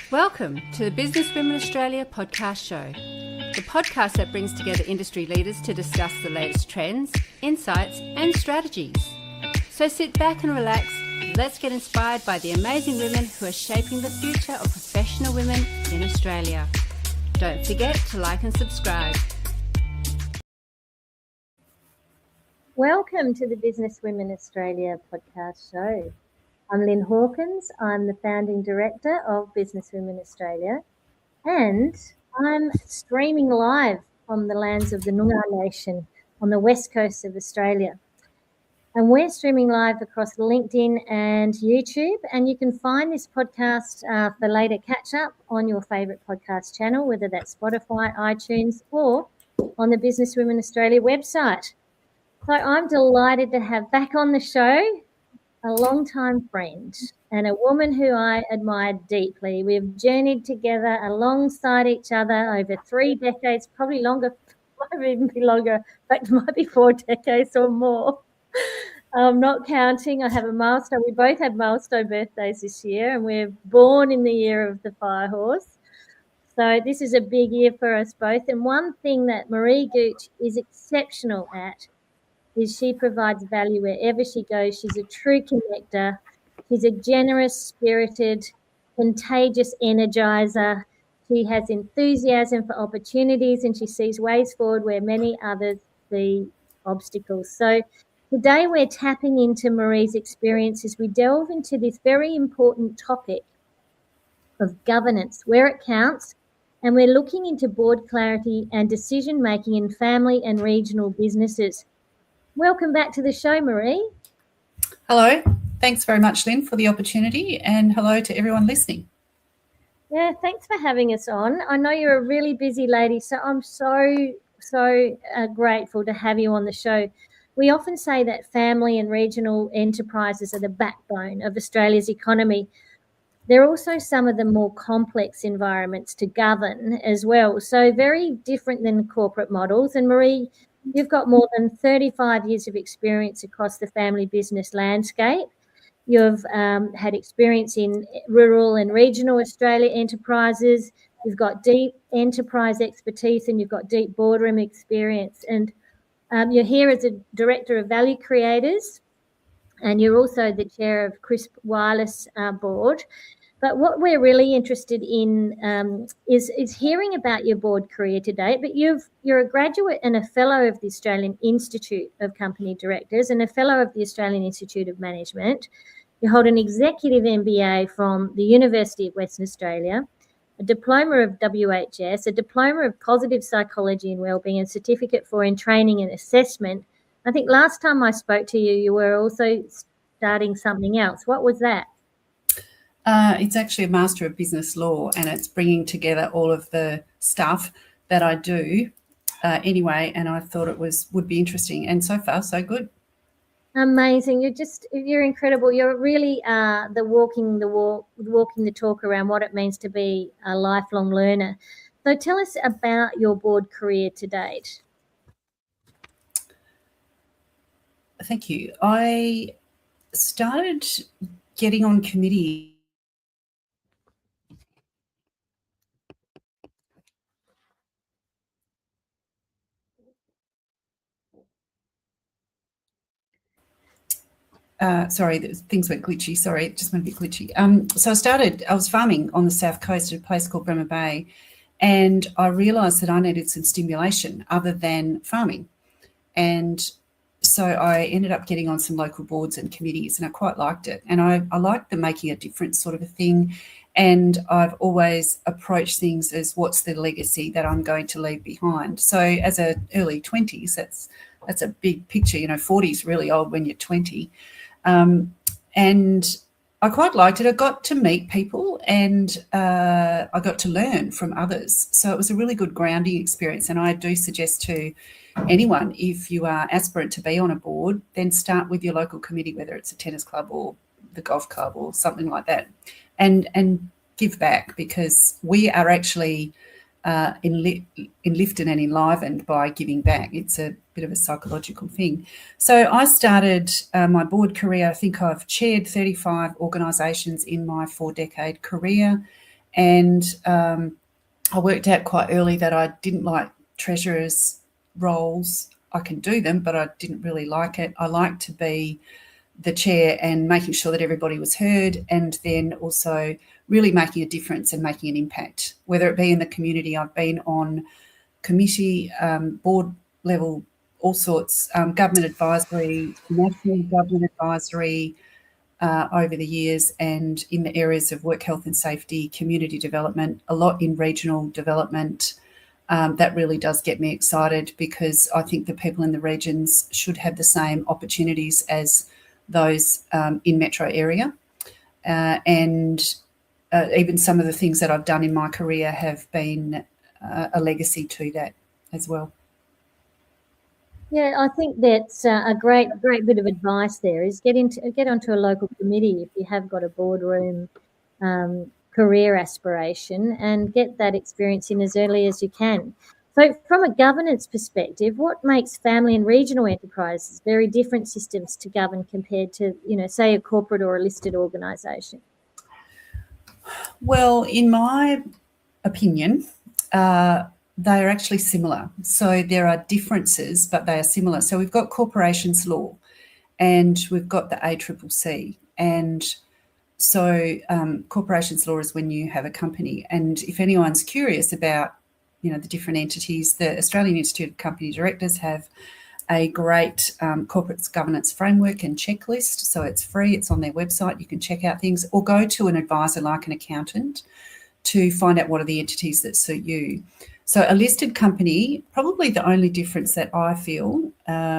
Welcome to the Business Women Australia podcast show, the podcast that brings together industry leaders to discuss the latest trends, insights and strategies. So sit back and relax, let's get inspired by the amazing women who are shaping the future of professional women in Australia. Don't forget to like and subscribe. Welcome to the Business Women Australia podcast show. I'm Lyn Hawkins. I'm the founding director of Business Women Australia, and I'm streaming live from the lands of the Noongar Nation on the west coast of Australia. And we're streaming live across LinkedIn and YouTube, and you can find this podcast for later catch-up on your favourite podcast channel, whether that's Spotify, iTunes, or on the Business Women Australia website. So I'm delighted to have back on the show a long-time friend and a woman who I admire deeply. We've journeyed together alongside each other over 3 decades, probably longer, might even be longer. In fact, it might be 4 decades or more. I'm not counting. I have a milestone. We both had milestone birthdays this year, and we're born in the year of the fire horse. So this is a big year for us both. And one thing that Maree Gooch is exceptional at is she provides value wherever she goes. She's a true connector. She's a generous, spirited, contagious energizer. She has enthusiasm for opportunities, and she sees ways forward where many others see obstacles. So today we're tapping into Maree's experience as we delve into this very important topic of governance, where it counts, and we're looking into board clarity and decision-making in family and regional businesses. Welcome back to the show, Maree. Hello. Thanks very much, Lyn, for the opportunity, and hello to everyone listening. Yeah, thanks for having us on. I know you're a really busy lady, so I'm so grateful to have you on the show. We often say that family and regional enterprises are the backbone of Australia's economy. They're also some of the more complex environments to govern as well, so very different than corporate models. And Maree, you've got more than 35 years of experience across the family business landscape. You've had experience in rural and regional Australia enterprises. You've got deep enterprise expertise, and you've got deep boardroom experience. And you're here as a director of value creators, and you're also the chair of Crisp Wireless board. But what we're really interested in is hearing about your board career today. But you're a graduate and a fellow of the Australian Institute of Company Directors and a fellow of the Australian Institute of Management. You hold an executive MBA from the University of Western Australia, a diploma of WHS, a diploma of positive psychology and wellbeing, and certificate for in training and assessment. I think last time I spoke to you, you were also starting something else. What was that? It's actually a Master of Business Law, and it's bringing together all of the stuff that I do anyway, and I thought it would be interesting, and so far so good. Amazing. You're incredible. You're really walking the talk around what it means to be a lifelong learner. So tell us about your board career to date. Thank you. I started getting on committee sorry, things went glitchy. Sorry, it just went a bit glitchy. So I was farming on the south coast at a place called Bremer Bay, and I realised that I needed some stimulation other than farming. And so I ended up getting on some local boards and committees, and I quite liked it. And I liked the making a difference sort of a thing. And I've always approached things as what's the legacy that I'm going to leave behind. So as a early 20s, that's a big picture. 40's really old when you're 20. And I quite liked it. I got to meet people, and I got to learn from others. So it was a really good grounding experience. And I do suggest to anyone, if you are aspirant to be on a board, then start with your local committee, whether it's a tennis club or the golf club or something like that, and give back, because we are actually enlifted and enlivened by giving back. It's a bit of a psychological thing. So I started my board career. I think I've chaired 35 organisations in my 4-decade career, And I worked out quite early that I didn't like treasurer's roles. I can do them, but I didn't really like it. I like to be the chair and making sure that everybody was heard, and then also really making a difference and making an impact, whether it be in the community. I've been on committee, board level, all sorts, government advisory, national government advisory over the years, and in the areas of work health and safety, community development, a lot in regional development. That really does get me excited, because I think the people in the regions should have the same opportunities as those in metro area. And even some of the things that I've done in my career have been a legacy to that as well. Yeah, I think that's a great bit of advice there, is get onto a local committee if you have got a boardroom career aspiration, and get that experience in as early as you can. So from a governance perspective, what makes family and regional enterprises very different systems to govern compared to, say, a corporate or a listed organisation? Well, in my opinion, they are actually similar. So there are differences, but they are similar. So we've got corporations law, and we've got the ACCC. And so corporations law is when you have a company. And if anyone's curious about, the different entities, the Australian Institute of Company Directors have a great corporate governance framework and checklist. So it's free. It's on their website. You can check out things, or go to an advisor like an accountant to find out what are the entities that suit you. So a listed company, probably the only difference that I feel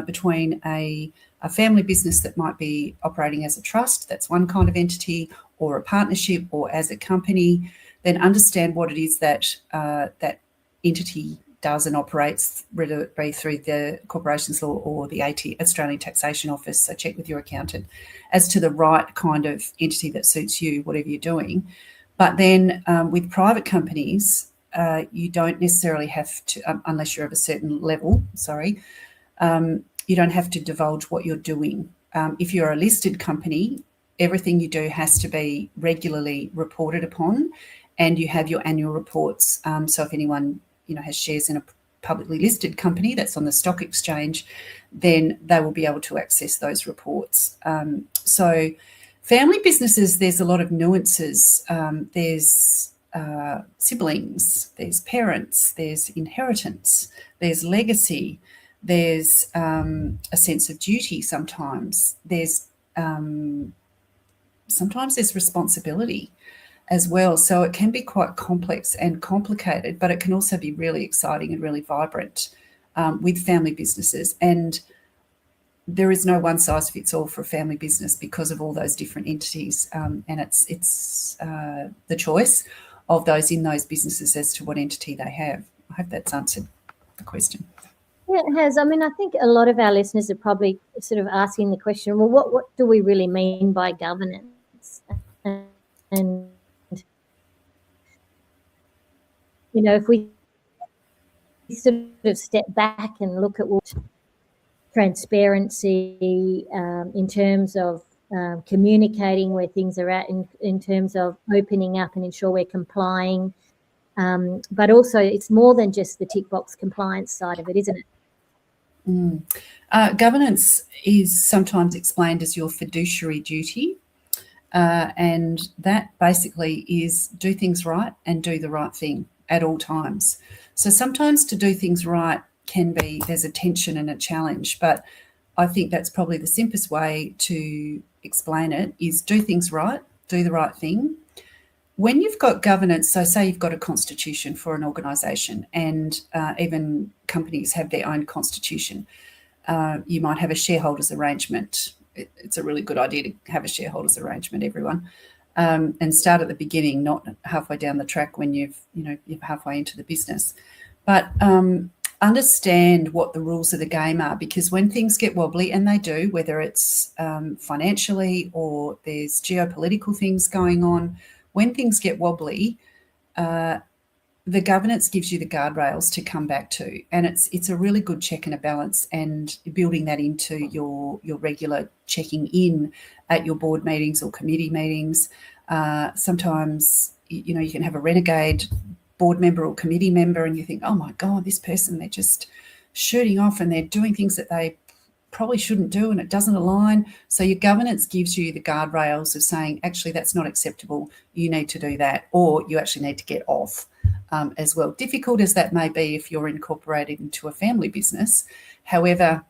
between a family business that might be operating as a trust, that's one kind of entity, or a partnership, or as a company, then understand what it is that that entity does and operates, whether it be through the corporations law or the Australian Taxation Office. So check with your accountant as to the right kind of entity that suits you, whatever you're doing. But then with private companies, you don't necessarily have to, unless you're of a certain level, you don't have to divulge what you're doing. If you're a listed company, everything you do has to be regularly reported upon, and you have your annual reports. So if anyone has shares in a publicly listed company that's on the stock exchange, then they will be able to access those reports. So family businesses, there's a lot of nuances. There's siblings, there's parents, there's inheritance, there's legacy, there's a sense of duty sometimes. There's sometimes there's responsibility as well. So it can be quite complex and complicated, but it can also be really exciting and really vibrant with family businesses. And there is no one size fits all for a family business because of all those different entities. And it's the choice of those in those businesses as to what entity they have. I hope that's answered the question. Yeah, it has. I mean, I think a lot of our listeners are probably sort of asking the question, well, what do we really mean by governance? And if we sort of step back and look at what transparency in terms of communicating where things are at, in terms of opening up and ensure we're complying, but also it's more than just the tick box compliance side of it, isn't it? Governance is sometimes explained as your fiduciary duty, and that basically is do things right and do the right thing at all times. So sometimes to do things right there's a tension and a challenge, but I think that's probably the simplest way to explain it is do things right, do the right thing. When you've got governance, so say you've got a constitution for an organisation, and even companies have their own constitution. You might have a shareholders arrangement. It's a really good idea to have a shareholders arrangement, everyone, and start at the beginning, not halfway down the track when you're halfway into the business. But understand what the rules of the game are, because when things get wobbly, and they do, whether it's financially or there's geopolitical things going on, when things get wobbly, the governance gives you the guardrails to come back to, and it's a really good check and a balance, and building that into your regular checking in at your board meetings or committee meetings. Sometimes, you can have a renegade board member or committee member and you think, oh my God, this person, they're just shooting off and they're doing things that they probably shouldn't do and it doesn't align. So your governance gives you the guardrails of saying, actually, that's not acceptable. You need to do that, or you actually need to get off as well. Difficult as that may be if you're incorporated into a family business. However,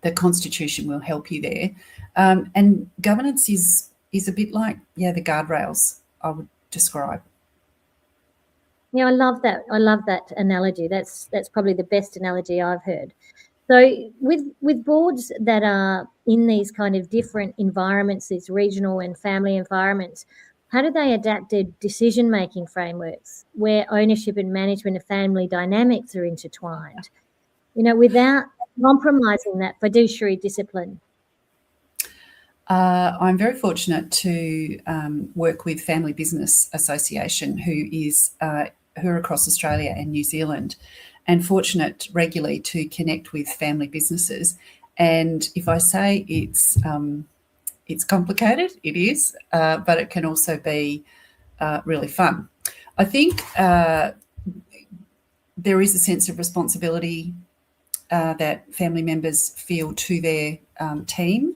the Constitution will help you there. And governance is a bit like, the guardrails, I would describe. Yeah, I love that. I love that analogy. That's probably the best analogy I've heard. So with boards that are in these kind of different environments, these regional and family environments, how do they adapt their decision-making frameworks where ownership and management of family dynamics are intertwined, without compromising that fiduciary discipline? I'm very fortunate to work with Family Business Association, who are across Australia and New Zealand, and fortunate regularly to connect with family businesses. And if I say it's complicated, it is, but it can also be really fun. I think there is a sense of responsibility that family members feel to their team.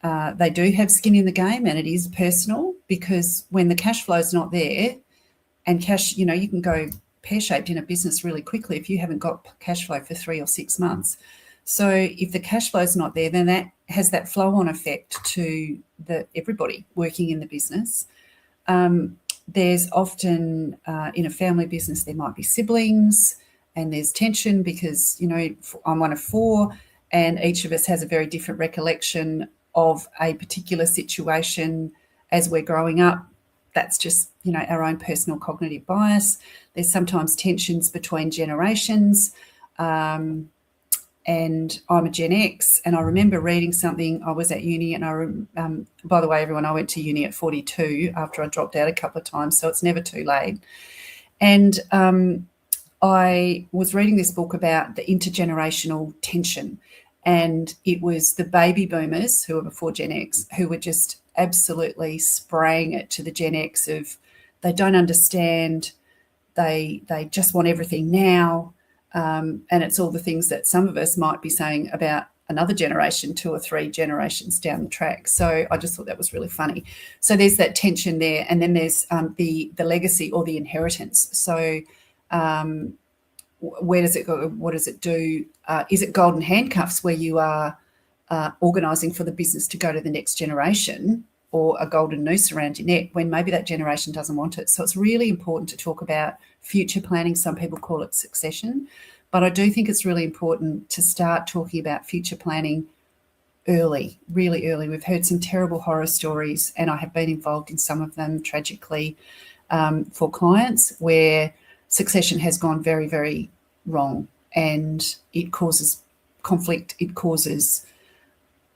They do have skin in the game, and it is personal, because when the cash flow is not there, and cash, you can go pear-shaped in a business really quickly if you haven't got cash flow for 3 or 6 months. So if the cash flow is not there, then that has that flow-on effect to everybody working in the business. There's often, in a family business, there might be siblings, and there's tension because, I'm one of 4, and each of us has a very different recollection of a particular situation as we're growing up. That's just, our own personal cognitive bias. There's sometimes tensions between generations. And I'm a Gen X, and I remember reading something. I was at uni, and by the way, everyone, I went to uni at 42 after I dropped out a couple of times, so it's never too late. And I was reading this book about the intergenerational tension, and it was the baby boomers, who were before Gen X, who were just absolutely spraying it to the Gen X of, they don't understand, they just want everything now, and it's all the things that some of us might be saying about another generation, 2 or 3 generations down the track. So I just thought that was really funny. So there's that tension there, and then there's the legacy or the inheritance. So where does it go? What does it do? Is it golden handcuffs where you are organising for the business to go to the next generation, or a golden noose around your neck when maybe that generation doesn't want it? So it's really important to talk about future planning. Some people call it succession, but I do think it's really important to start talking about future planning early, really early. We've heard some terrible horror stories, and I have been involved in some of them, tragically, for clients where succession has gone very, very wrong, and it causes conflict, it causes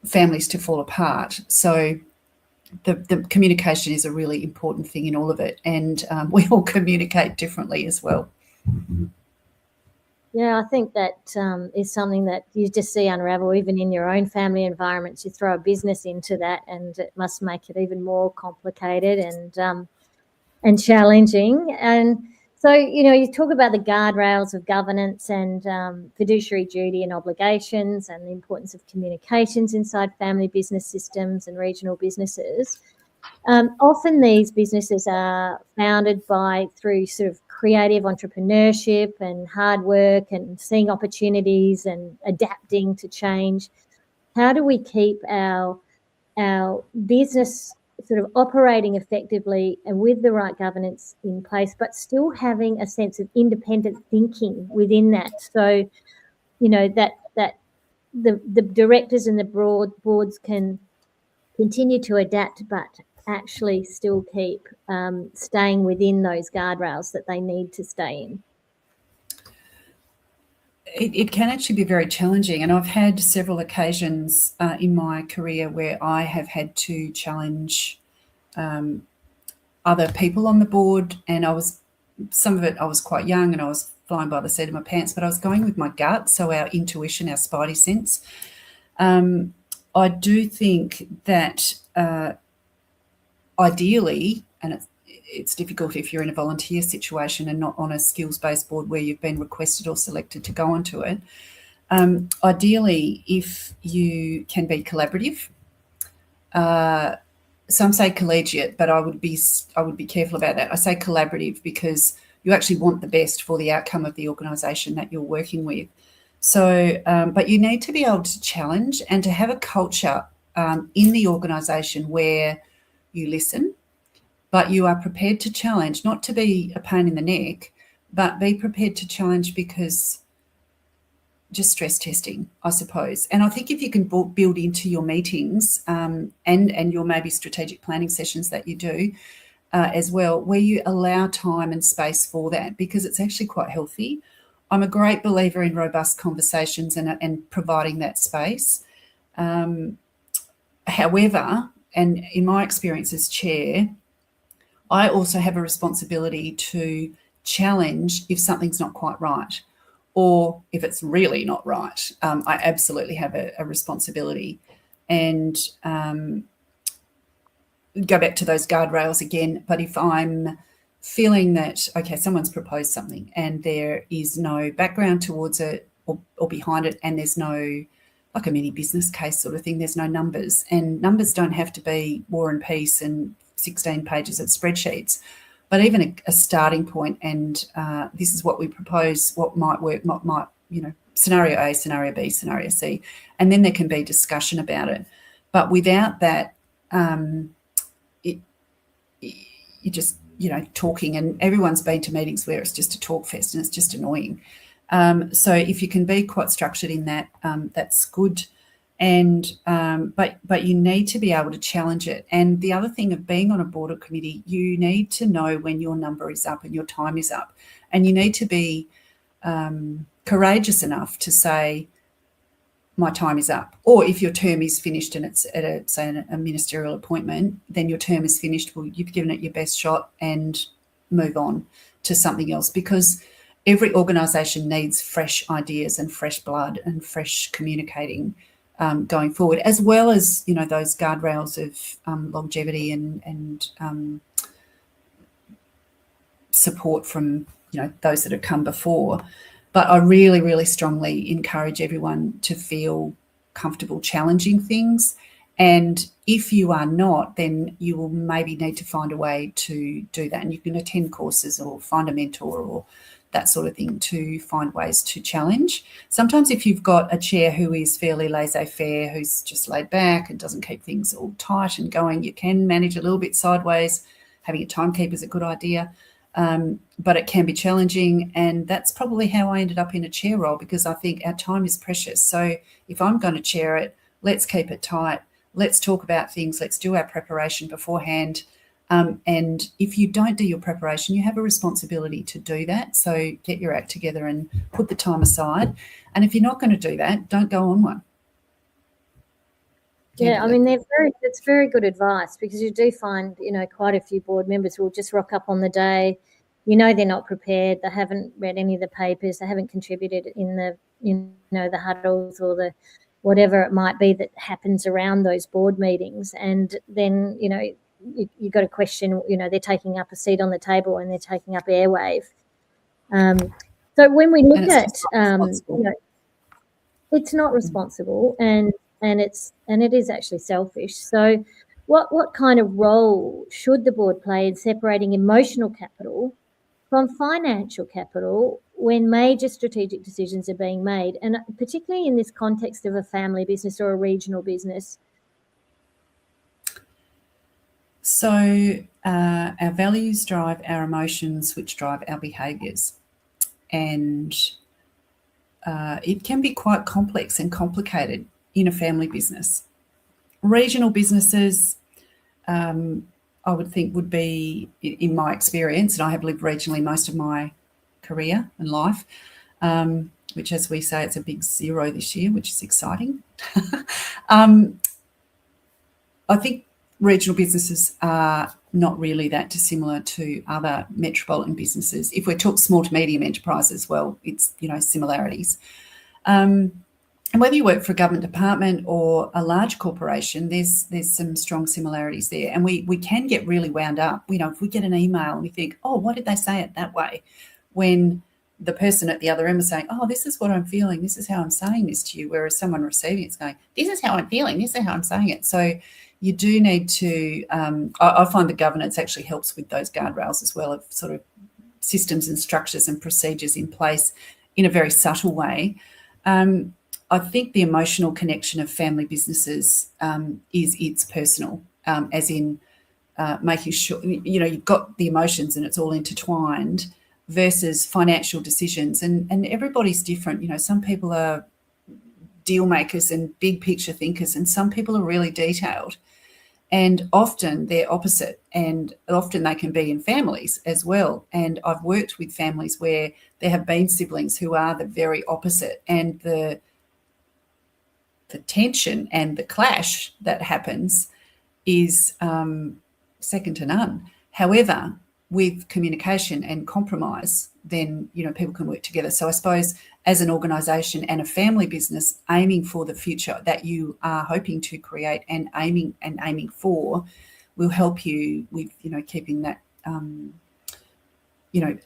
families to fall apart. So the communication is a really important thing in all of it, and we all communicate differently as well. Yeah, I think that is something that you just see unravel even in your own family environments. You throw a business into that, and it must make it even more complicated and challenging. And so, you talk about the guardrails of governance and fiduciary duty and obligations, and the importance of communications inside family business systems and regional businesses. Often these businesses are founded through sort of creative entrepreneurship and hard work and seeing opportunities and adapting to change. How do we keep our business sort of operating effectively and with the right governance in place, but still having a sense of independent thinking within that? So, that the directors and the boards can continue to adapt, but actually still keep staying within those guardrails that they need to stay in. It can actually be very challenging, and I've had several occasions in my career where I have had to challenge other people on the board, and some of it I was quite young and I was flying by the seat of my pants, but I was going with my gut, so our intuition, our spidey sense. I do think that ideally, and it's difficult if you're in a volunteer situation and not on a skills-based board where you've been requested or selected to go onto it. Ideally, if you can be collaborative, some say collegiate, but I would be careful about that. I say collaborative because you actually want the best for the outcome of the organisation that you're working with. So, but you need to be able to challenge and to have a culture in the organisation where you listen, but you are prepared to challenge, not to be a pain in the neck, but be prepared to challenge because just stress testing, I suppose. And I think if you can build into your meetings and your maybe strategic planning sessions that you do as well, where you allow time and space for that, because it's actually quite healthy. I'm a great believer in robust conversations and providing that space. However, and in my experience as chair, I also have a responsibility to challenge if something's not quite right, or if it's really not right. I absolutely have a responsibility. And go back to those guardrails again, but if I'm feeling that, okay, someone's proposed something and there is no background towards it or behind it, and there's no, like a mini business case sort of thing, there's no numbers, and numbers don't have to be War and Peace and 16 pages of spreadsheets, but even a starting point, and this is what we propose, what might work, what might, scenario A, scenario B, scenario C, and then there can be discussion about it. But without that, you just, talking, and everyone's been to meetings where it's just a talk fest and it's just annoying. So if you can be quite structured in that, that's good. And but you need to be able to challenge it. And the other thing of being on a board or committee, you need to know when your number is up and your time is up, and you need to be courageous enough to say, my time is up. Or if your term is finished and it's at a ministerial appointment, then your term is finished. Well, you've given it your best shot and move on to something else, because every organisation needs fresh ideas and fresh blood and fresh communicating going forward, as well as, those guardrails of longevity and support from, those that have come before. But I really, really strongly encourage everyone to feel comfortable challenging things. And if you are not, then you will maybe need to find a way to do that. And you can attend courses or find a mentor or that sort of thing to find ways to challenge. Sometimes if you've got a chair who is fairly laissez-faire, who's just laid back and doesn't keep things all tight and going, you can manage a little bit sideways. Having a timekeeper is a good idea. But it can be challenging, and that's probably how I ended up in a chair role, because I think our time is precious. So if I'm going to chair it, let's keep it tight. Let's talk about things. Let's do our preparation beforehand. And if you don't do your preparation, you have a responsibility to do that. So get your act together and put the time aside. And if you're not going to do that, don't go on one. Yeah, I mean, it's very good advice, because you do find, quite a few board members will just rock up on the day. They're not prepared. They haven't read any of the papers. They haven't contributed in the, the huddles or the whatever it might be that happens around those board meetings. And then, you got to question, they're taking up a seat on the table and they're taking up airwave. So when we look at, it's not responsible, and it is actually selfish. So what kind of role should the board play in separating emotional capital from financial capital when major strategic decisions are being made, and particularly in this context of a family business or a regional business? So our values drive our emotions, which drive our behaviours. And it can be quite complex and complicated in a family business. Regional businesses, I would think, would be, in my experience, and I have lived regionally most of my career and life, which, as we say, it's a big 0 this year, which is exciting. I think regional businesses are not really that dissimilar to other metropolitan businesses. If we talk small to medium enterprises, well, it's, similarities. And whether you work for a government department or a large corporation, there's some strong similarities there. And we can get really wound up. If we get an email and we think, oh, why did they say it that way? When the person at the other end was saying, oh, this is what I'm feeling, this is how I'm saying this to you, whereas someone receiving it's going, this is how I'm feeling, this is how I'm saying it. So you do need to, I find the governance actually helps with those guardrails as well, of sort of systems and structures and procedures in place in a very subtle way. I think the emotional connection of family businesses is it's personal, as in making sure, you've got the emotions and it's all intertwined, versus financial decisions. And everybody's different. Some people are deal makers and big picture thinkers, and some people are really detailed. And often they're opposite, and often they can be in families as well. And I've worked with families where there have been siblings who are the very opposite, and the tension and the clash that happens is second to none. However, with communication and compromise, then people can work together. So I suppose as an organisation and a family business aiming for the future that you are hoping to create and aiming for, will help you with keeping that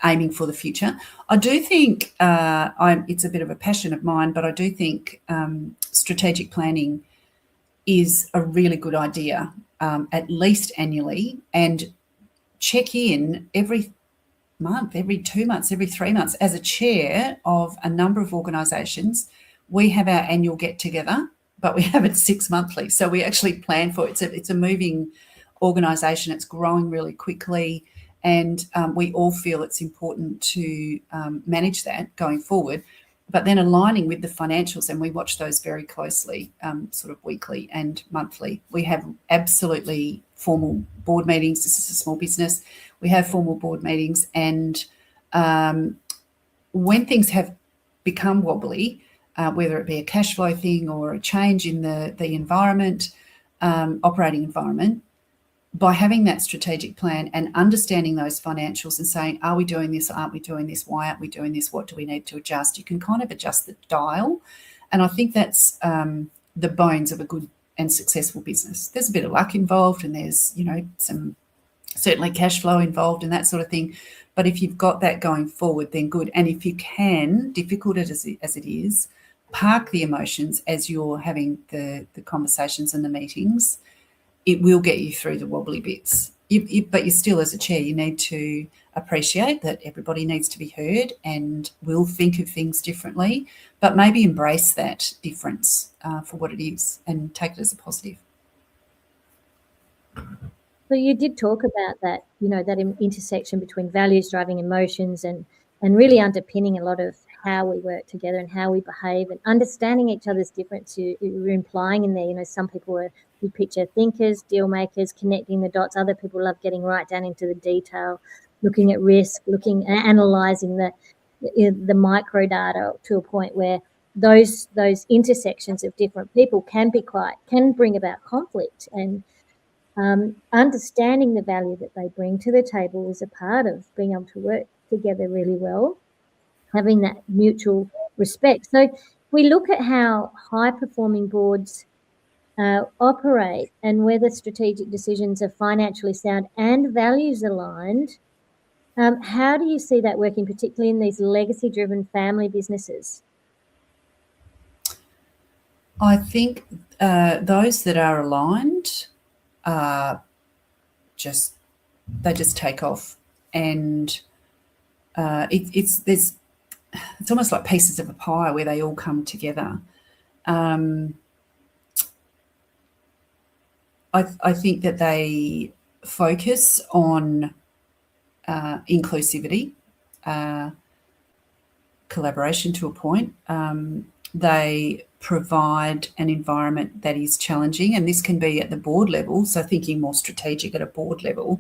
aiming for the future. I do think it's a bit of a passion of mine, but I do think strategic planning is a really good idea, at least annually, and check in every month, every 2 months, every 3 months. As a chair of a number of organisations, we have our annual get-together, but we have it 6 monthly. So we actually plan for it. It's a moving organisation. It's growing really quickly, and we all feel it's important to manage that going forward. But then aligning with the financials, and we watch those very closely, sort of weekly and monthly. We have absolutely formal board meetings. This is a small business. We have formal board meetings, and when things have become wobbly, whether it be a cash flow thing or a change in the environment, operating environment, by having that strategic plan and understanding those financials and saying, are we doing this? Aren't we doing this? Why aren't we doing this? What do we need to adjust? You can kind of adjust the dial. And I think that's the bones of a good and successful business. There's a bit of luck involved, and there's, some certainly cash flow involved and that sort of thing. But if you've got that going forward, then good. And if you can, difficult as it is, park the emotions as you're having the conversations and the meetings. It will get you through the wobbly bits. But you still, as a chair, you need to appreciate that everybody needs to be heard and will think of things differently, but maybe embrace that difference for what it is and take it as a positive. So you did talk about that, that intersection between values driving emotions and really underpinning a lot of how we work together and how we behave, and understanding each other's difference. You're implying in there, some people are big picture thinkers, deal makers, connecting the dots. Other people love getting right down into the detail, looking at risk, analysing the micro data to a point where those intersections of different people can bring about conflict. And understanding the value that they bring to the table is a part of being able to work together really well, having that mutual respect. So if we look at how high-performing boards operate and whether strategic decisions are financially sound and values aligned, how do you see that working, particularly in these legacy-driven family businesses? I think those that are aligned they just take off, and it's almost like pieces of a pie where they all come together. I think that they focus on inclusivity, collaboration to a point. They provide an environment that is challenging, and this can be at the board level, so thinking more strategic at a board level.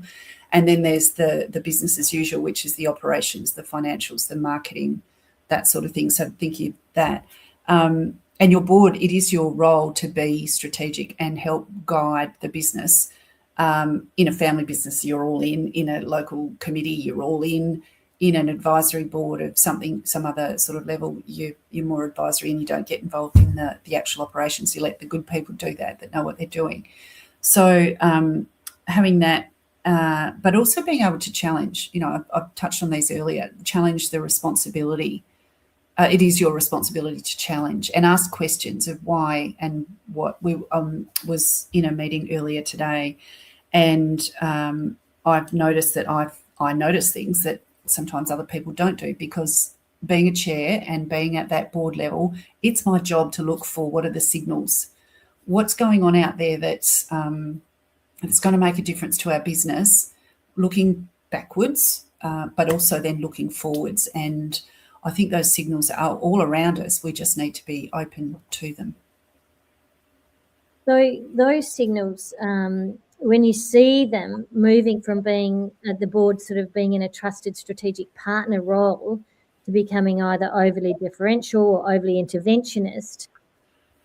And then there's the business as usual, which is the operations, the financials, the marketing, that sort of thing. So thinking of that. And your board, it is your role to be strategic and help guide the business. In a family business, you're all in a local committee, you're all in. in an advisory board of some other sort of level, you're more advisory and you don't get involved in the actual operations. You let the good people do that know what they're doing. So having that, but also being able to challenge, I've touched on these earlier, challenge the responsibility. It is your responsibility to challenge and ask questions of why and what. We was in a meeting earlier today, and I've noticed that I notice things that sometimes other people don't do, because being a chair and being at that board level, it's my job to look for what are the signals, what's going on out there that's going to make a difference to our business, looking backwards, but also then looking forwards. And I think those signals are all around us. We just need to be open to them. So those signals, when you see them moving from being at the board, sort of being in a trusted strategic partner role, to becoming either overly differential or overly interventionist,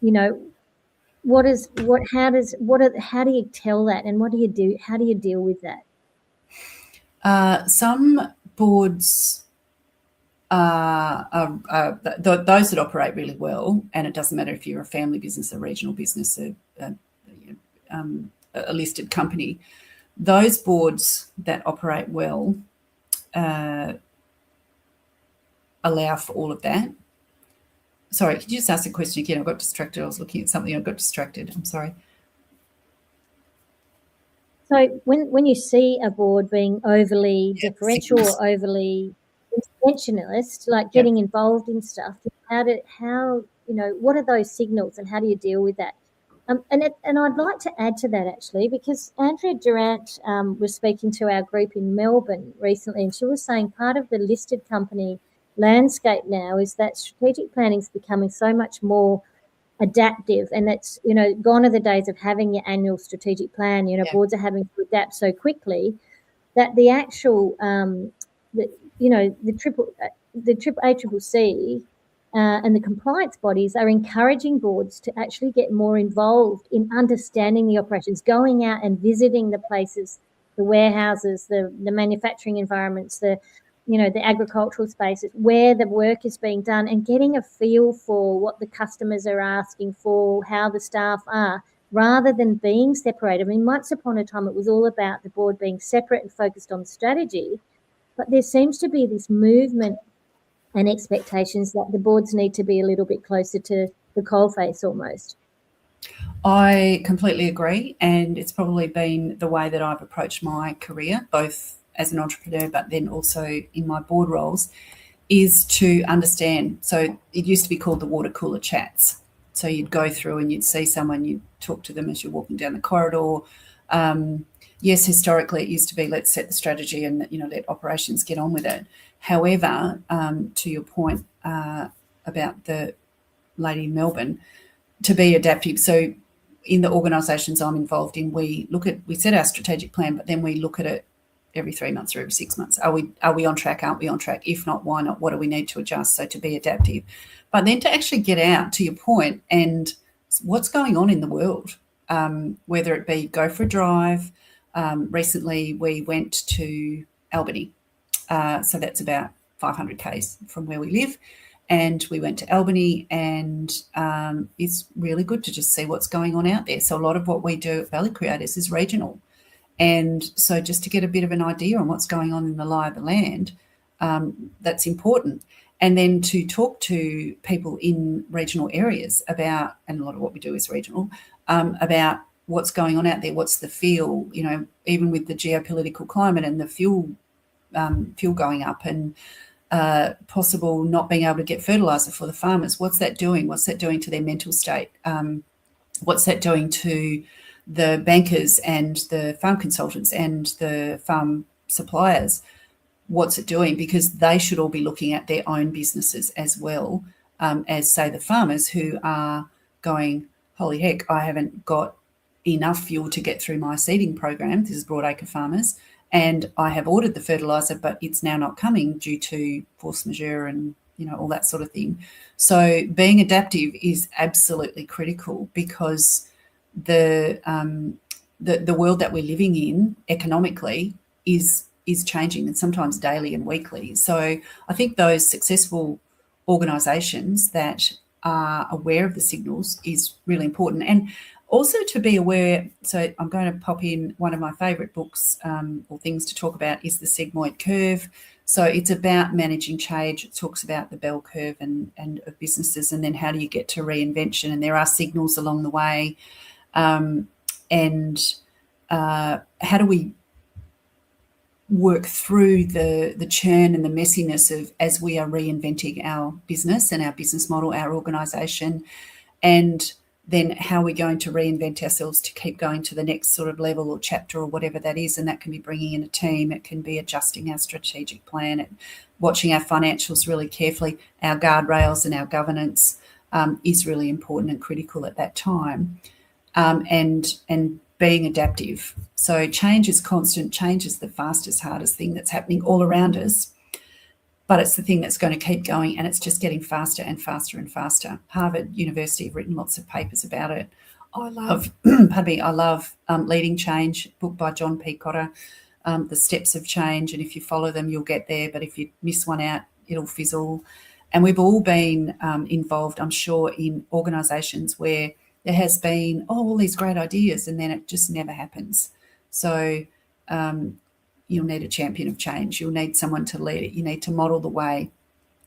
how do you tell that, and what do you do? How do you deal with that? Some boards those that operate really well, and it doesn't matter if you're a family business, a regional business, a listed company, those boards that operate well allow for all of that. Sorry, could you just ask the question again? I got distracted. I was looking at something. I got distracted. I'm sorry. So when you see a board being overly differential or overly interventionist, like getting involved in stuff, what are those signals and how do you deal with that? And I'd like to add to that, actually, because Andrea Durant was speaking to our group in Melbourne recently, and she was saying part of the listed company landscape now is that strategic planning is becoming so much more adaptive, and that's, gone are the days of having your annual strategic plan. Boards are having to adapt so quickly that the actual the ACCC and the compliance bodies are encouraging boards to actually get more involved in understanding the operations, going out and visiting the places, the warehouses, the manufacturing environments, the agricultural spaces where the work is being done, and getting a feel for what the customers are asking for, how the staff are, rather than being separated. I mean, once upon a time, it was all about the board being separate and focused on strategy, but there seems to be this movement and expectations that the boards need to be a little bit closer to the coalface almost. I completely agree, and it's probably been the way that I've approached my career, both as an entrepreneur but then also in my board roles, is to understand. So it used to be called the water cooler chats. So you'd go through and you'd see someone, you'd talk to them as you're walking down the corridor. Yes, historically it used to be let's set the strategy and let operations get on with it. However, to your point about the lady in Melbourne, to be adaptive. So in the organisations I'm involved in, we set our strategic plan, but then we look at it every 3 months or every 6 months. Are we on track? Aren't we on track? If not, why not? What do we need to adjust? So to be adaptive, but then to actually get out, to your point, and what's going on in the world, whether it be go for a drive. Recently we went to Albany. So that's about 500 k's from where we live. And we went to Albany, and it's really good to just see what's going on out there. So a lot of what we do at Valley Creators is regional. And so just to get a bit of an idea on what's going on in the lie of the land, that's important. And then to talk to people in regional areas about, and a lot of what we do is regional, about what's going on out there, what's the feel, even with the geopolitical climate and the fuel going up and possible not being able to get fertiliser for the farmers. What's that doing? What's that doing to their mental state? What's that doing to the bankers and the farm consultants and the farm suppliers? What's it doing? Because they should all be looking at their own businesses as well as, say, the farmers who are going, holy heck, I haven't got enough fuel to get through my seeding program. This is broadacre farmers. And I have ordered the fertiliser, but it's now not coming due to force majeure and, all that sort of thing. So being adaptive is absolutely critical, because the world that we're living in economically is is changing, and sometimes daily and weekly. So I think those successful organisations that are aware of the signals is really important. And also to be aware, so I'm going to pop in one of my favourite books or things to talk about is the sigmoid curve. So it's about managing change. It talks about the bell curve and of businesses, and then how do you get to reinvention, and there are signals along the way. How do we work through the churn and the messiness of as we are reinventing our business and our business model, our organisation, and then how we're going to reinvent ourselves to keep going to the next sort of level or chapter or whatever that is. And that can be bringing in a team. It can be adjusting our strategic plan and watching our financials really carefully. Our guardrails and our governance is really important and critical at that time. And being adaptive. So change is constant. Change is the fastest, hardest thing that's happening all around us. But it's the thing that's going to keep going, and it's just getting faster and faster and faster. Harvard University have written lots of papers about it. I love, I love Leading Change, book by John P. Cotter, The Steps of Change, and if you follow them, you'll get there. But if you miss one out, it'll fizzle. And we've all been involved, I'm sure, in organisations where there has been all these great ideas, and then it just never happens. So you'll need a champion of change. You'll need someone to lead it. You need to model the way.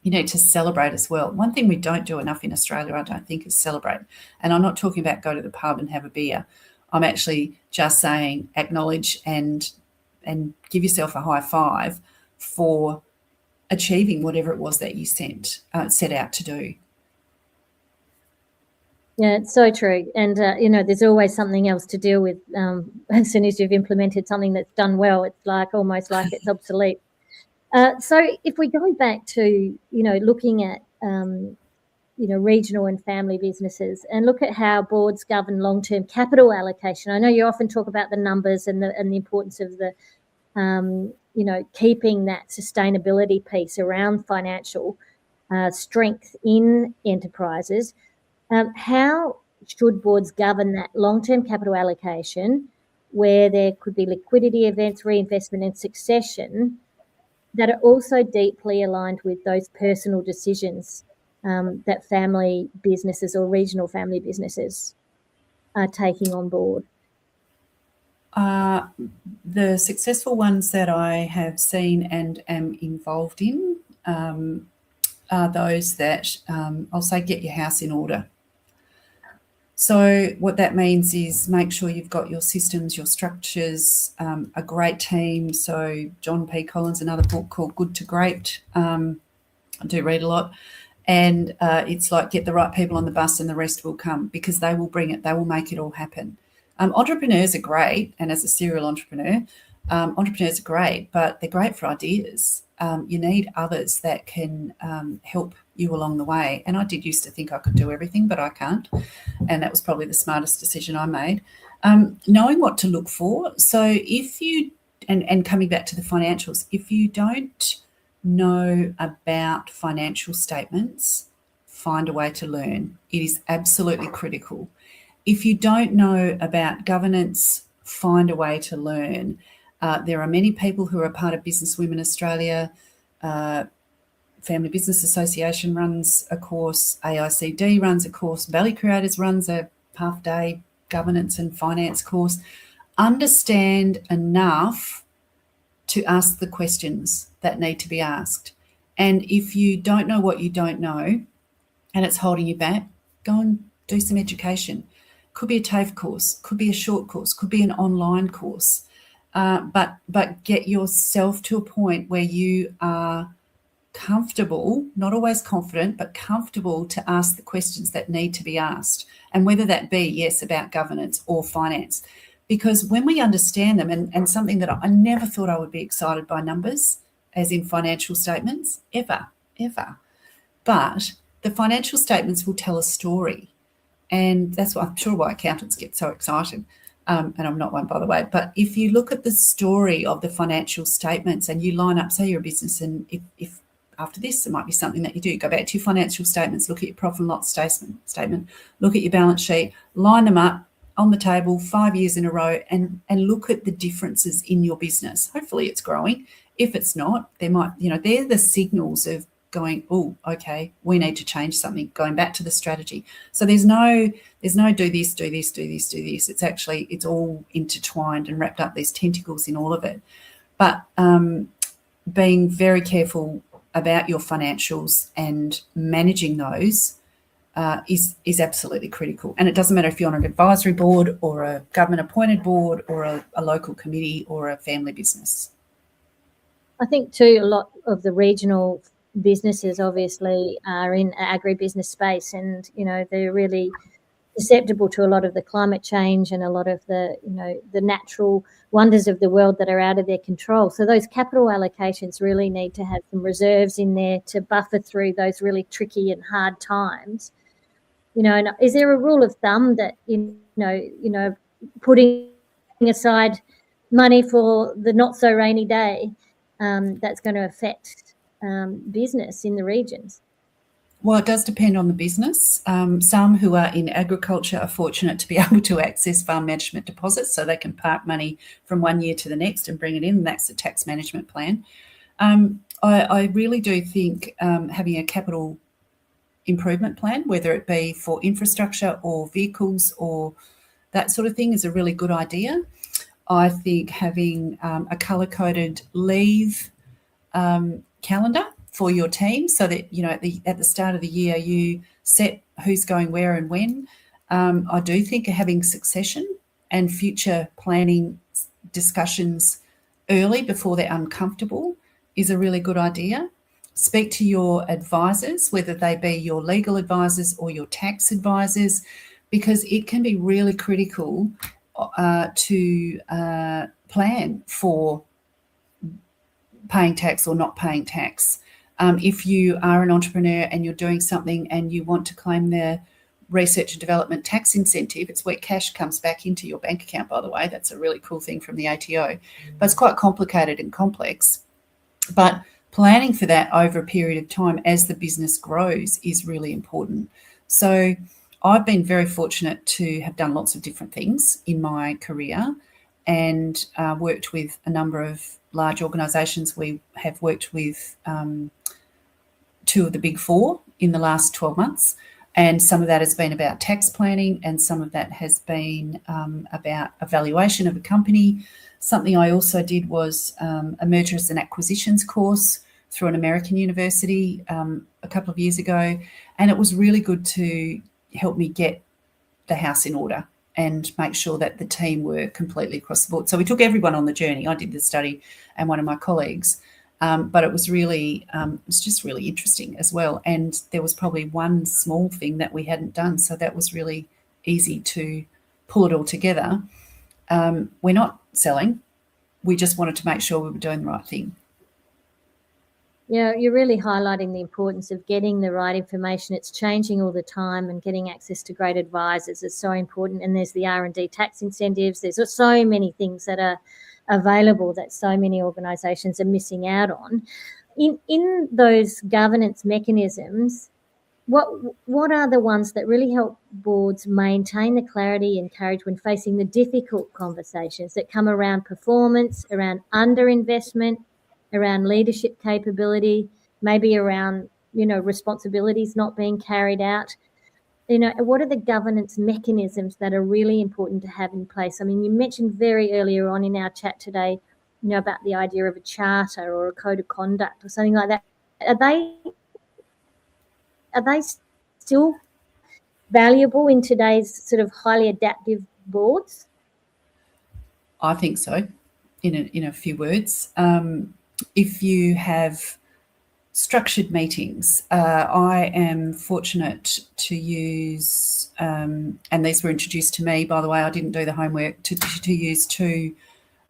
You need to celebrate as well. One thing we don't do enough in Australia, I don't think, is celebrate. And I'm not talking about go to the pub and have a beer. I'm actually just saying acknowledge and give yourself a high five for achieving whatever it was that you set out to do. Yeah, it's so true. And, there's always something else to deal with. As soon as you've implemented something that's done well, it's almost like it's obsolete. So if we go back to, looking at, regional and family businesses and look at how boards govern long-term capital allocation. I know you often talk about the numbers and the importance of the, keeping that sustainability piece around financial strength in enterprises. How should boards govern that long-term capital allocation where there could be liquidity events, reinvestment and succession that are also deeply aligned with those personal decisions that family businesses or regional family businesses are taking on board? The successful ones that I have seen and am involved in are those that I'll say get your house in order. So what that means is make sure you've got your systems, your structures, a great team. So John P. Collins, another book called Good to Great. I do read a lot. And it's like get the right people on the bus and the rest will come, because they will bring it. They will make it all happen. Entrepreneurs are great. And as a serial entrepreneur, entrepreneurs are great, but they're great for ideas. You need others that can help you along the way. And I did used to think I could do everything, but I can't. And that was probably the smartest decision I made. Knowing what to look for. So if you, and coming back to the financials, if you don't know about financial statements, find a way to learn. It is absolutely critical. If you don't know about governance, find a way to learn. There are many people who are part of Business Women Australia. Family Business Association runs a course. AICD runs a course. Valley Creators runs a half-day governance and finance course. Understand enough to ask the questions that need to be asked. And if you don't know what you don't know and it's holding you back, go and do some education. Could be a TAFE course, could be a short course, could be an online course. But get yourself to a point where you are comfortable, not always confident, but comfortable to ask the questions that need to be asked. And whether that be, yes, about governance or finance. Because when we understand them, and something that I never thought I would be excited by numbers, as in financial statements, ever. But the financial statements will tell a story. And that's why I'm sure why accountants get so excited. And I'm not one, by the way. But if you look at the story of the financial statements and you line up, say you're a business, and if after this, it might be something that you do. Go back to your financial statements, look at your profit and loss statement, look at your balance sheet, line them up. on the table 5 years in a row and look at the differences in your business. Hopefully it's growing. If it's not, there might, they're the signals of going, oh, okay, we need to change something, going back to the strategy. So there's no do this, do this, do this, do this. It's all intertwined and wrapped up. There's tentacles in all of it. But being very careful about your financials and managing those is absolutely critical. And it doesn't matter if you're on an advisory board or a government appointed board or a local committee or a family business. I think too, a lot of the regional businesses obviously are in agribusiness space, and they're really susceptible to a lot of the climate change and a lot of the the natural wonders of the world that are out of their control. So those capital allocations really need to have some reserves in there to buffer through those really tricky and hard times. And is there a rule of thumb that putting aside money for the not so rainy day that's going to affect business in the regions? Well, it does depend on the business. Some who are in agriculture are fortunate to be able to access farm management deposits, so they can park money from one year to the next and bring it in. That's a tax management plan. I really do think having a capital improvement plan, whether it be for infrastructure or vehicles or that sort of thing, is a really good idea. I think having a colour-coded leave calendar for your team, so that at the start of the year you set who's going where and when. I do think having succession and future planning discussions early before they're uncomfortable is a really good idea. Speak to your advisors, whether they be your legal advisors or your tax advisors, because it can be really critical to plan for paying tax or not paying tax. If you are an entrepreneur and you're doing something and you want to claim the research and development tax incentive, it's where cash comes back into your bank account, by the way. That's a really cool thing from the ATO. But it's quite complicated and complex. But planning for that over a period of time as the business grows is really important. So I've been very fortunate to have done lots of different things in my career and worked with a number of large organisations. We have worked with two of the big four in the last 12 months, and some of that has been about tax planning and some of that has been about evaluation of a company. Something I also did was a mergers and acquisitions course through an American university a couple of years ago, and it was really good to help me get the house in order and make sure that the team were completely across the board. So we took everyone on the journey. I did the study and one of my colleagues, but it was just really interesting as well. And there was probably one small thing that we hadn't done, so that was really easy to pull it all together. We're not selling. We just wanted to make sure we were doing the right thing. Yeah, you're really highlighting the importance of getting the right information. It's changing all the time, and getting access to great advisors is so important. And there's the R&D tax incentives. There's so many things that are available that so many organisations are missing out on. In those governance mechanisms, what are the ones that really help boards maintain the clarity and courage when facing the difficult conversations that come around performance, around underinvestment, around leadership capability, maybe around, responsibilities not being carried out? What are the governance mechanisms that are really important to have in place? I mean, you mentioned very earlier on in our chat today, about the idea of a charter or a code of conduct or something like that. Are they still valuable in today's sort of highly adaptive boards? I think so, in a few words. If you have structured meetings, I am fortunate to use, and these were introduced to me, by the way, I didn't do the homework, to use two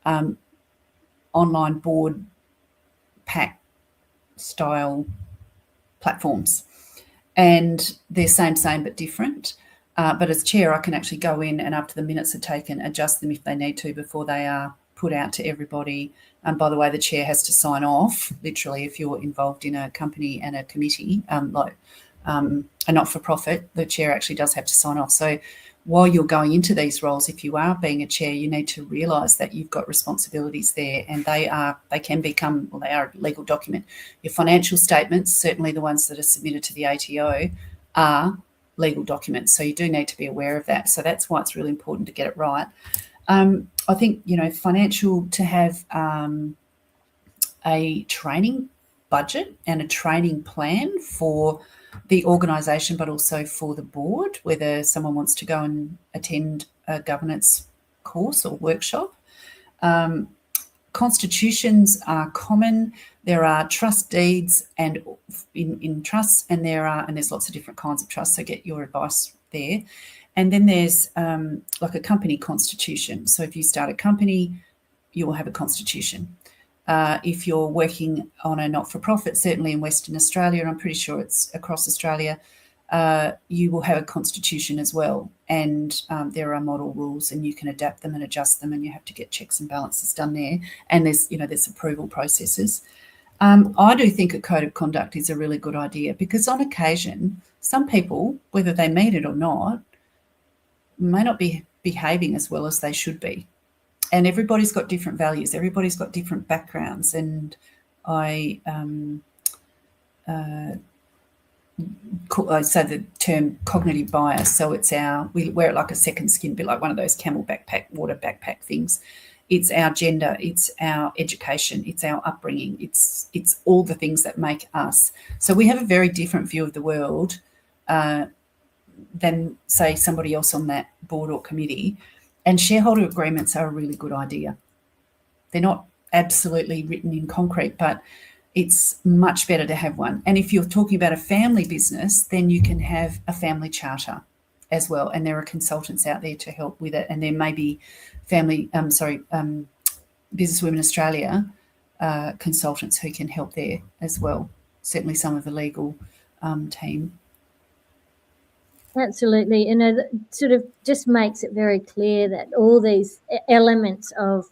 online board pack style platforms. And they're same but different. But as chair, I can actually go in and after the minutes are taken, adjust them if they need to before they are put out to everybody. And by the way, the chair has to sign off, literally, if you're involved in a company and a committee, like a not-for-profit, the chair actually does have to sign off. So while you're going into these roles, if you are being a chair, you need to realise that you've got responsibilities there, and they are a legal document. Your financial statements, certainly the ones that are submitted to the ATO, are legal documents. So you do need to be aware of that. So that's why it's really important to get it right. I think, financial, to have a training budget and a training plan for the organisation, but also for the board, whether someone wants to go and attend a governance course or workshop. Constitutions are common. There are trust deeds and in trusts, and there's lots of different kinds of trusts. So get your advice there. And then there's like a company constitution. So if you start a company, you will have a constitution. If you're working on a not-for-profit, certainly in Western Australia, and I'm pretty sure it's across Australia, you will have a constitution as well. And there are model rules, and you can adapt them and adjust them, and you have to get checks and balances done there. And there's approval processes. I do think a code of conduct is a really good idea, because on occasion, some people, whether they mean it or not, may not be behaving as well as they should be. And everybody's got different values. Everybody's got different backgrounds. And I say the term cognitive bias. So we wear it like a second skin, a bit like one of those camel backpack, water backpack things. It's our gender, it's our education, it's our upbringing, it's all the things that make us. So we have a very different view of the world than, say, somebody else on that board or committee. And shareholder agreements are a really good idea. They're not absolutely written in concrete, but it's much better to have one. And if you're talking about a family business, then you can have a family charter as well. And there are consultants out there to help with it. And there may be Business Women Australia consultants who can help there as well. Certainly some of the legal team. Absolutely. And it sort of just makes it very clear that all these elements of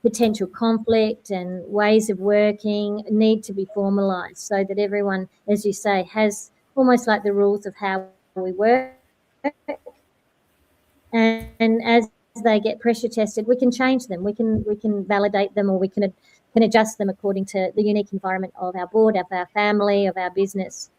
potential conflict and ways of working need to be formalised, so that everyone, as you say, has almost like the rules of how we work. And as they get pressure tested, we can change them. We can validate them, or we can adjust them according to the unique environment of our board, of our family, of our business.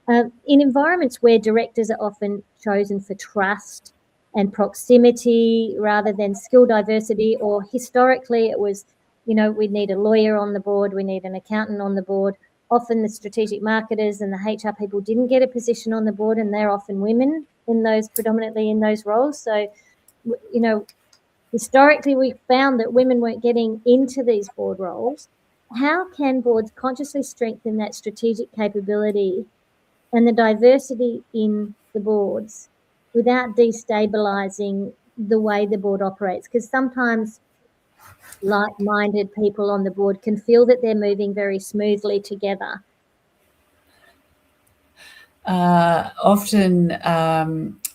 In environments where directors are often chosen for trust and proximity rather than skill diversity, or historically it was, we need a lawyer on the board, we need an accountant on the board. Often the strategic marketers and the HR people didn't get a position on the board, and they're often women predominantly in those roles. So, historically we found that women weren't getting into these board roles. How can boards consciously strengthen that strategic capability and the diversity in the boards without destabilising the way the board operates? Because sometimes like-minded people on the board can feel that they're moving very smoothly together. Often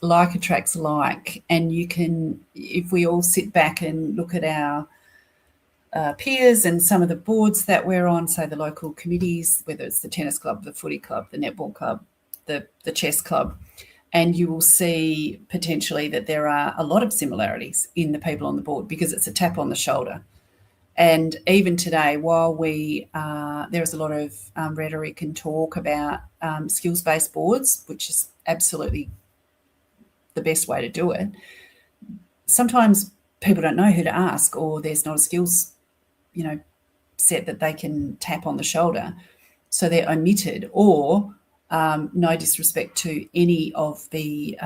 like attracts like, and you can, if we all sit back and look at our peers and some of the boards that we're on, say the local committees, whether it's the tennis club, the footy club, the netball club, the chess club, and you will see potentially that there are a lot of similarities in the people on the board, because it's a tap on the shoulder. And even today, while there is a lot of rhetoric and talk about skills-based boards, which is absolutely the best way to do it, sometimes people don't know who to ask, or there's not a skills, set that they can tap on the shoulder. So they're omitted, or no disrespect to any of the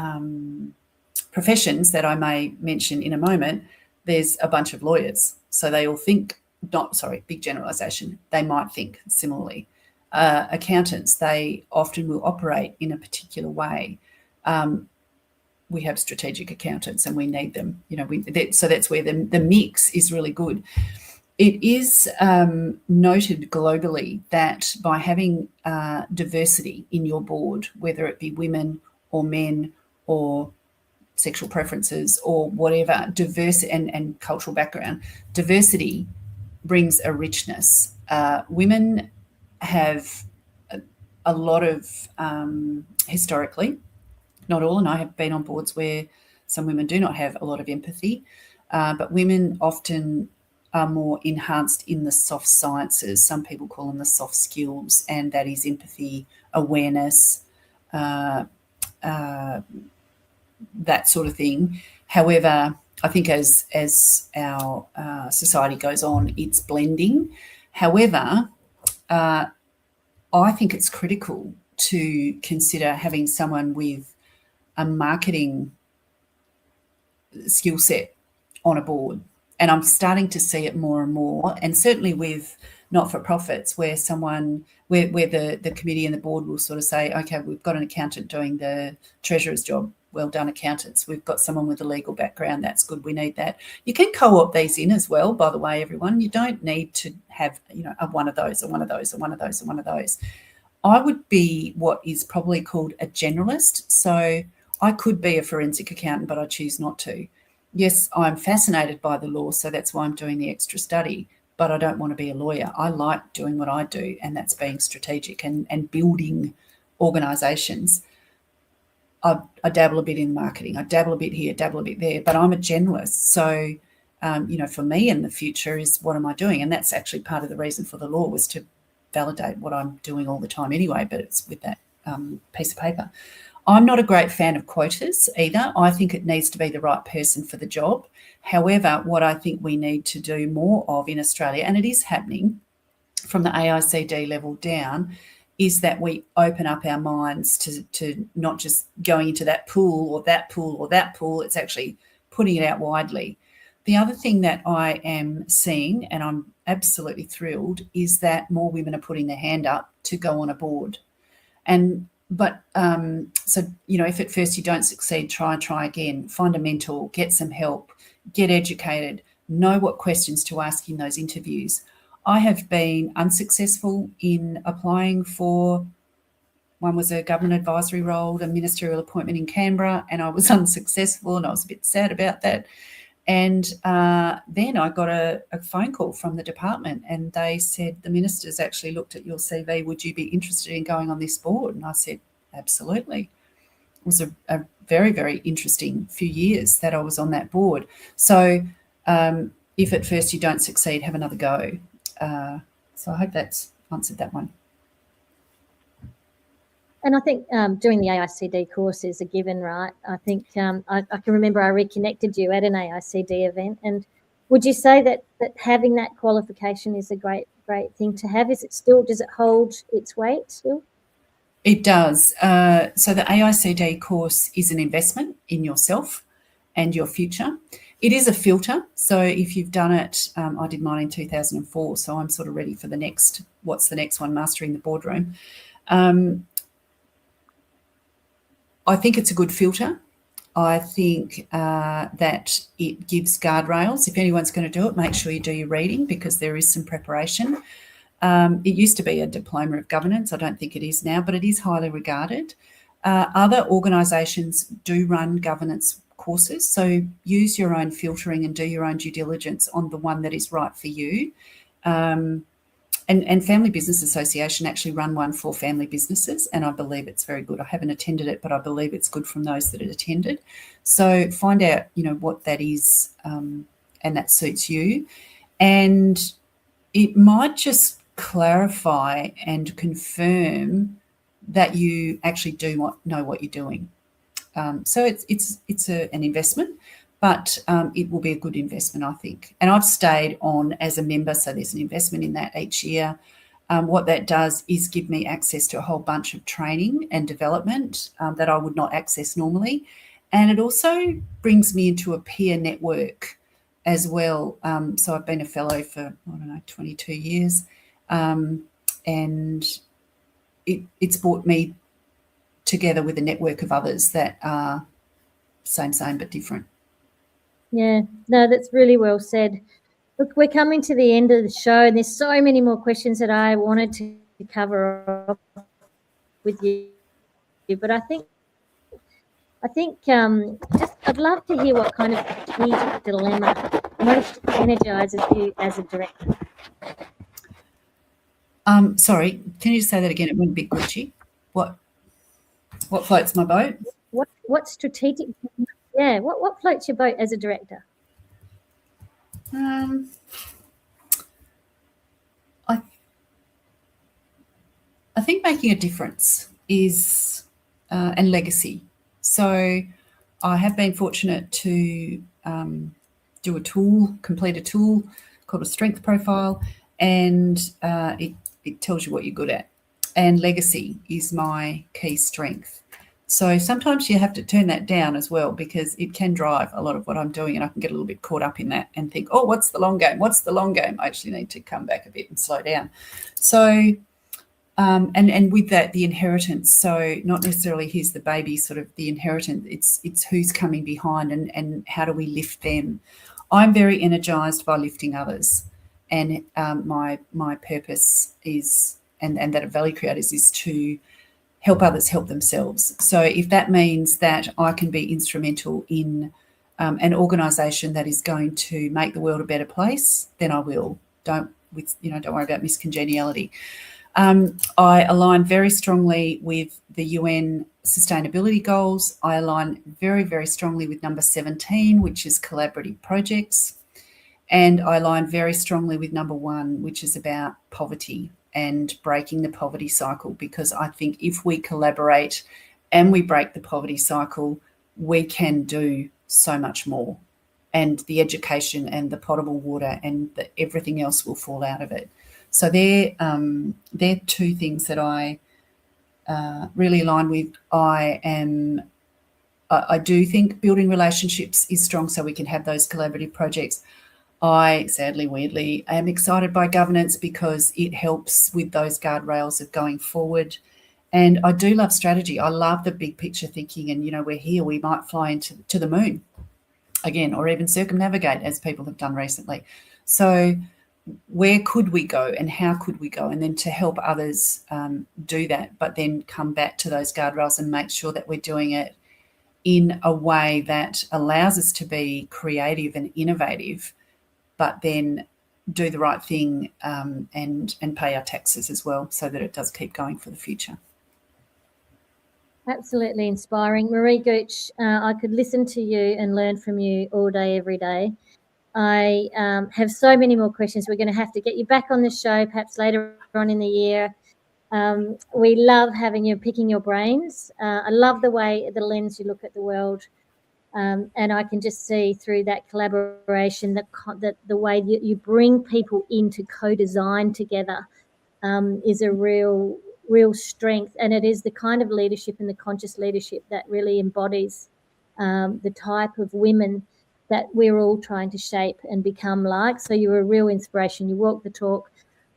professions that I may mention in a moment, there's a bunch of lawyers. So they all think, big generalisation, they might think similarly. Accountants, they often will operate in a particular way. We have strategic accountants and we need them. So that's where the mix is really good. It is noted globally that by having diversity in your board, whether it be women or men or sexual preferences or whatever, diverse and cultural background, diversity brings a richness. Women have a lot of, historically, not all, and I have been on boards where Some women do not have a lot of empathy, but women often are more enhanced in the soft sciences. Some people call them the soft skills, and that is empathy, awareness, that sort of thing. However, I think as our society goes on, it's blending. However, I think it's critical to consider having someone with a marketing skill set on a board. And I'm starting to see it more and more, and certainly with not-for-profits where the committee and the board will sort of say, okay, we've got an accountant doing the treasurer's job. Well done, accountants. We've got someone with a legal background. That's good. We need that. You can co-opt these in as well, by the way, everyone. You don't need to have, a one of those or one of those or one of those or one of those. I would be what is probably called a generalist. So I could be a forensic accountant, but I choose not to. Yes, I'm fascinated by the law, so that's why I'm doing the extra study, but I don't want to be a lawyer. I like doing what I do, and that's being strategic and building organisations. I dabble a bit in marketing. I dabble a bit here, dabble a bit there, but I'm a generalist. So, for me in the future is what am I doing? And that's actually part of the reason for the law, was to validate what I'm doing all the time anyway, but it's with that piece of paper. I'm not a great fan of quotas either. I think it needs to be the right person for the job. However, what I think we need to do more of in Australia, and it is happening from the AICD level down, is that we open up our minds to not just going into that pool or that pool or that pool. It's actually putting it out widely. The other thing that I am seeing, and I'm absolutely thrilled, is that more women are putting their hand up to go on a board. So, if at first you don't succeed, try again, find a mentor, get some help, get educated, know what questions to ask in those interviews. I have been unsuccessful in applying for, one was a government advisory role, a ministerial appointment in Canberra, and I was unsuccessful, and I was a bit sad about that. And then I got a phone call from the department, and they said, the minister's actually looked at your CV. Would you be interested in going on this board? And I said, absolutely. It was a very, very interesting few years that I was on that board. So if at first you don't succeed, have another go. So I hope that's answered that one. And I think doing the AICD course is a given, right? I think I can remember I reconnected you at an AICD event. And would you say that having that qualification is a great thing to have? Does it hold its weight still? It does. So the AICD course is an investment in yourself and your future. It is a filter. So if you've done it, I did mine in 2004, so I'm sort of ready for what's the next one, Mastering the Boardroom. I think it's a good filter. I think that it gives guardrails. If anyone's going to do it, make sure you do your reading, because there is some preparation. It used to be a diploma of governance. I don't think it is now, but it is highly regarded. Other organisations do run governance courses, so use your own filtering and do your own due diligence on the one that is right for you. And Family Business Association actually run one for family businesses, and I believe it's very good. I haven't attended it, but I believe it's good from those that had attended. So find out, what that is, and that suits you. And it might just clarify and confirm that you actually do know what you're doing. So it's an investment, but it will be a good investment, I think. And I've stayed on as a member, so there's an investment in that each year. What that does is give me access to a whole bunch of training and development that I would not access normally. And it also brings me into a peer network as well. So I've been a fellow for, 22 years. And it's brought me together with a network of others that are same but different. Yeah, no, that's really well said. Look, we're coming to the end of the show, and there's so many more questions that I wanted to cover off with you, but I think just I'd love to hear what kind of strategic dilemma most energises you as a director. Sorry, can you say that again? It went a bit glitchy. What floats my boat? What strategic Yeah, what floats your boat as a director? I think making a difference is and legacy. So I have been fortunate to complete a tool called a strength profile, and it tells you what you're good at. And legacy is my key strength. So sometimes you have to turn that down as well, because it can drive a lot of what I'm doing, and I can get a little bit caught up in that and think, oh, what's the long game? What's the long game? I actually need to come back a bit and slow down. So and with that, the inheritance. So not necessarily here's the baby, sort of the inheritance. It's who's coming behind, and how do we lift them. I'm very energized by lifting others, and my purpose is, and that of Value Creators, is to help others help themselves. So if that means that I can be instrumental in an organisation that is going to make the world a better place, then I will. Don't worry about miscongeniality. I align very strongly with the UN sustainability goals. I align very, very strongly with number 17, which is collaborative projects. And I align very strongly with number 1, which is about poverty and breaking the poverty cycle, because I think if we collaborate and we break the poverty cycle, we can do so much more. And the education and the potable water and everything else will fall out of it. So they're 2 things that I really align with. I do think building relationships is strong, so we can have those collaborative projects. I, sadly, weirdly, am excited by governance because it helps with those guardrails of going forward. And I do love strategy. I love the big picture thinking, and, we're here, we might fly into the moon again, or even circumnavigate, as people have done recently. So where could we go and how could we go? And then to help others do that, but then come back to those guardrails and make sure that we're doing it in a way that allows us to be creative and innovative, but then do the right thing and pay our taxes as well, so that it does keep going for the future. Absolutely inspiring. Maree Gooch, I could listen to you and learn from you all day, every day. I have so many more questions. We're going to have to get you back on the show perhaps later on in the year. We love having you, picking your brains. I love the lens you look at the world. And I can just see through that collaboration that the way you bring people in to co-design together is a real strength. And it is the kind of leadership and the conscious leadership that really embodies the type of women that we're all trying to shape and become like. So you're a real inspiration. You walk the talk.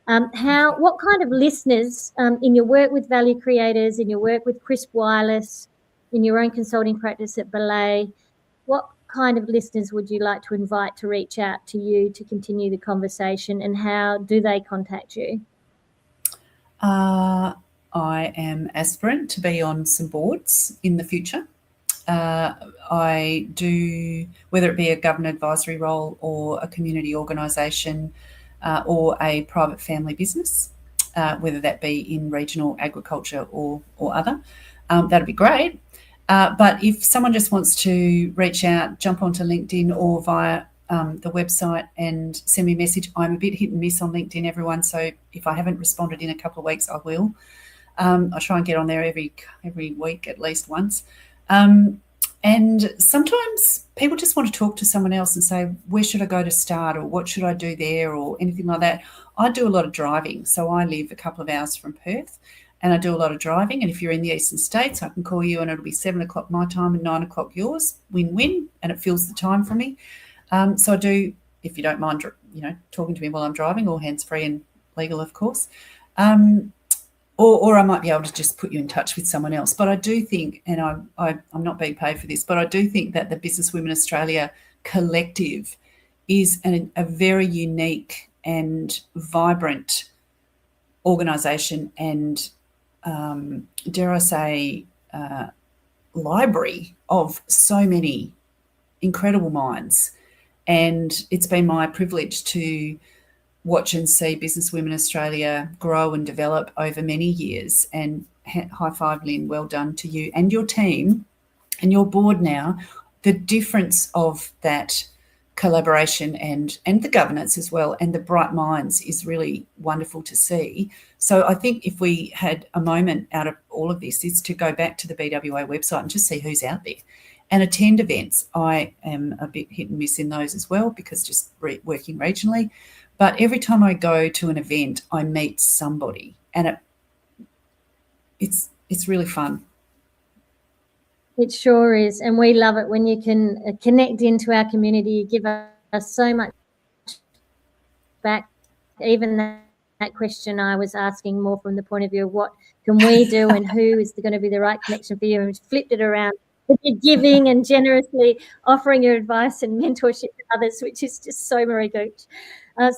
What kind of listeners in your work with Value Creators, in your work with Crisp Wireless, in your own consulting practice at Belay, what kind of listeners would you like to invite to reach out to you to continue the conversation, and how do they contact you? I am aspirant to be on some boards in the future. I do, whether it be a government advisory role or a community organisation or a private family business, whether that be in regional agriculture or other, that'd be great. But if someone just wants to reach out, jump onto LinkedIn or via the website and send me a message. I'm a bit hit and miss on LinkedIn, everyone, so if I haven't responded in a couple of weeks, I will. I try and get on there every week at least once. And sometimes people just want to talk to someone else and say, where should I go to start, or what should I do there, or anything like that. I do a lot of driving. So I live a couple of hours from Perth, and I do a lot of driving. And if you're in the eastern states, I can call you and it'll be 7 o'clock my time and 9 o'clock yours, win-win, and it fills the time for me. So I do, if you don't mind, talking to me while I'm driving, all hands-free and legal, of course. Or I might be able to just put you in touch with someone else. But I do think, and I'm not being paid for this, but I do think that the Business Women Australia collective is a very unique and vibrant organisation and, dare I say, library of so many incredible minds. And it's been my privilege to watch and see Business Women Australia grow and develop over many years. And high five, Lyn, well done to you and your team and your board now the difference of that collaboration and the governance as well, and the bright minds is really wonderful to see. So I think if we had a moment out of all of this is to go back to the BWA website and just see who's out there and attend events. I am a bit hit and miss in those as well because just working regionally. But every time I go to an event, I meet somebody, and it's really fun. It sure is, and we love it when you can connect into our community. You give us so much back. Even that question I was asking more from the point of view of what can we do and who is going to be the right connection for you, and flipped it around. You're giving and generously offering your advice and mentorship to others, which is just so Maree Gooch.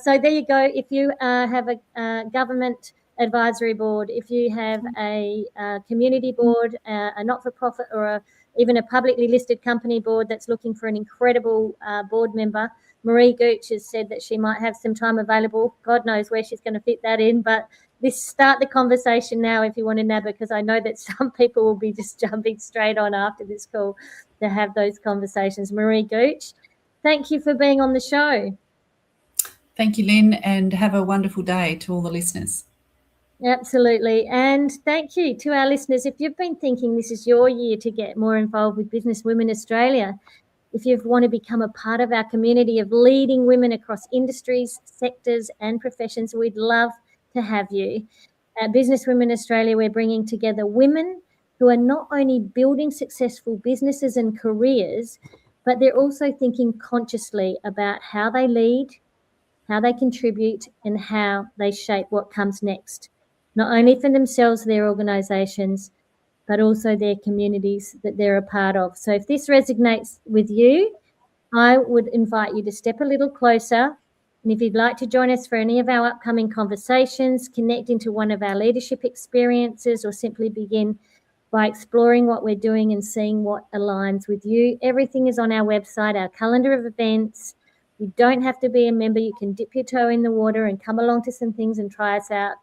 So there you go. If you have a government advisory board, if you have a community board, a not-for-profit, or even a publicly listed company board that's looking for an incredible board member, Maree Gooch has said that she might have some time available. God knows where she's going to fit that in, but start the conversation now if you want to nab her, because I know that some people will be just jumping straight on after this call to have those conversations. Maree Gooch, thank you for being on the show. Thank you, Lyn, and have a wonderful day to all the listeners. Absolutely. And thank you to our listeners. If you've been thinking this is your year to get more involved with Business Women Australia, if you want to become a part of our community of leading women across industries, sectors and professions, we'd love to have you. At Business Women Australia, we're bringing together women who are not only building successful businesses and careers, but they're also thinking consciously about how they lead, how they contribute, and how they shape what comes next, not only for themselves, their organisations, but also their communities that they're a part of. So if this resonates with you, I would invite you to step a little closer. And if you'd like to join us for any of our upcoming conversations, connect into one of our leadership experiences, or simply begin by exploring what we're doing and seeing what aligns with you, everything is on our website, our calendar of events. You don't have to be a member. You can dip your toe in the water and come along to some things and try us out.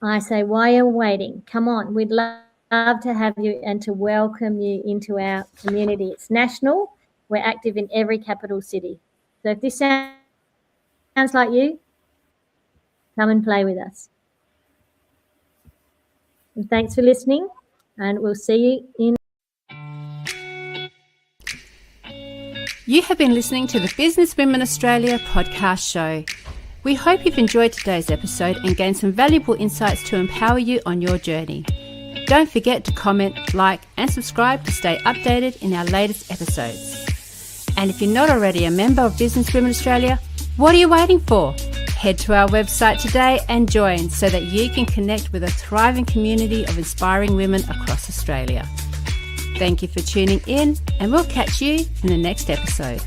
I say, why are you waiting? Come on. We'd love to have you and to welcome you into our community. It's national. We're active in every capital city. So if this sounds like you, come and play with us. And thanks for listening, and we'll see you in. You have been listening to the Business Women Australia podcast show. We hope you've enjoyed today's episode and gained some valuable insights to empower you on your journey. Don't forget to comment, like and subscribe to stay updated in our latest episodes. And if you're not already a member of Business Women Australia, what are you waiting for? Head to our website today and join so that you can connect with a thriving community of inspiring women across Australia. Thank you for tuning in, and we'll catch you in the next episode.